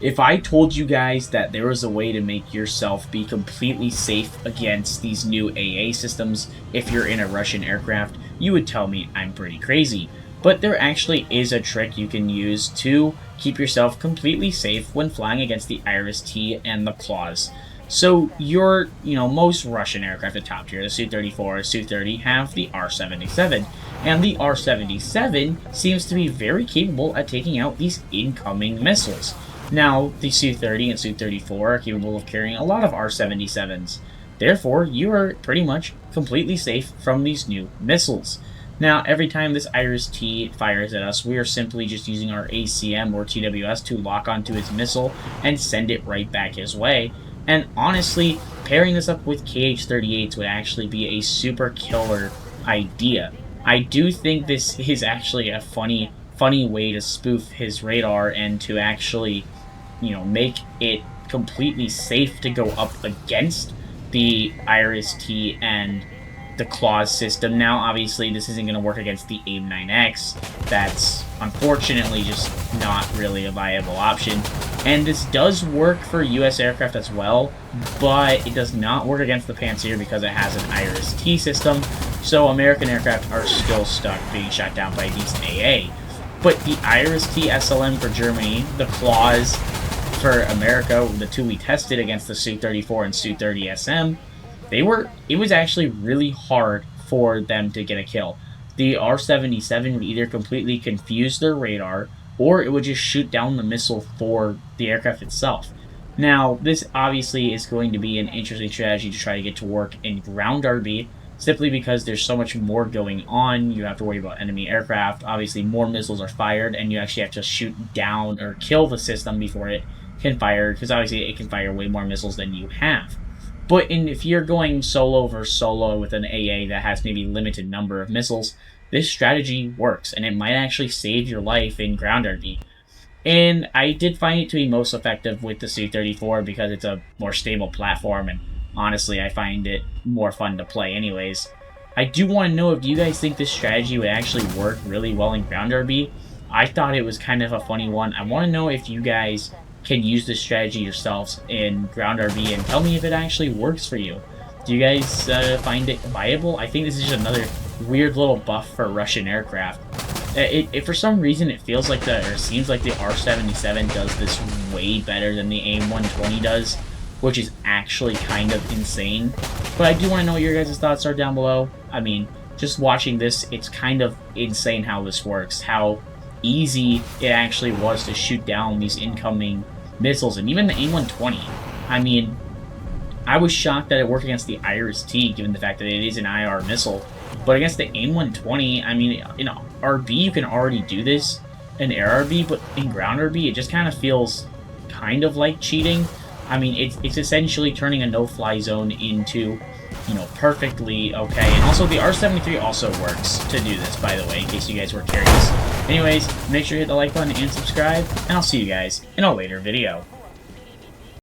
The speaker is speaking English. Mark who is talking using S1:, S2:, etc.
S1: If I told you guys that there was a way to make yourself be completely safe against these new AA systems if you're in a Russian aircraft, you would tell me I'm pretty crazy. But there actually is a trick you can use to keep yourself completely safe when flying against the IRST and the claws. So most Russian aircraft at top tier, the Su-34, Su-30, have the R-77, and the R-77 seems to be very capable at taking out these incoming missiles. Now, the Su-30 and Su-34 are capable of carrying a lot of R-77s. Therefore, you are pretty much completely safe from these new missiles. Now, every time this IRST fires at us, we are simply just using our ACM or TWS to lock onto his missile and send it right back his way. And honestly, pairing this up with KH-38s would actually be a super killer idea. I do think this is actually a funny way to spoof his radar and to actually make it completely safe to go up against the IRST and the claws system. Now, obviously, this isn't going to work against the AIM-9X. That's unfortunately just not really a viable option. And this does work for US aircraft as well, but it does not work against the Panzer because it has an IRST system. So American aircraft are still stuck being shot down by a decent AA. But the IRST SLM for Germany, the claws for America, the two we tested against the Su-34 and Su-30 SM, it was actually really hard for them to get a kill. The R-77 would either completely confuse their radar, or it would just shoot down the missile for the aircraft itself. Now, this obviously is going to be an interesting strategy to try to get to work in ground RB, simply because there's so much more going on. You have to worry about enemy aircraft. Obviously, more missiles are fired, and you actually have to shoot down or kill the system before it can fire, because obviously it can fire way more missiles than you have. But if you're going solo versus solo with an AA that has maybe limited number of missiles, this strategy works, and it might actually save your life in ground RB. And I did find it to be most effective with the Su-34 because it's a more stable platform, and honestly, I find it more fun to play anyways. I do want to know if you guys think this strategy would actually work really well in ground RB. I thought it was kind of a funny one. I want to know if you guys can use this strategy yourselves in ground RB and tell me if it actually works for you. Do you guys find it viable? I think this is just another weird little buff for Russian aircraft. For some reason, it feels like seems like the R-77 does this way better than the AIM-120 does, which is actually kind of insane. But I do want to know what your guys' thoughts are down below. I mean, just watching this, it's kind of insane how this works, how easy it actually was to shoot down these incoming missiles, and even the AIM-120. I mean, I was shocked that it worked against the IRST, given the fact that it is an IR missile. But against the AIM-120, I mean, in RB, you can already do this in air RB, but in ground RB, it just kind of feels kind of like cheating. I mean, it's essentially turning a no-fly zone into, perfectly okay. And also, the R-73 also works to do this, by the way, in case you guys were curious. Anyways, make sure you hit the like button and subscribe, and I'll see you guys in a later video.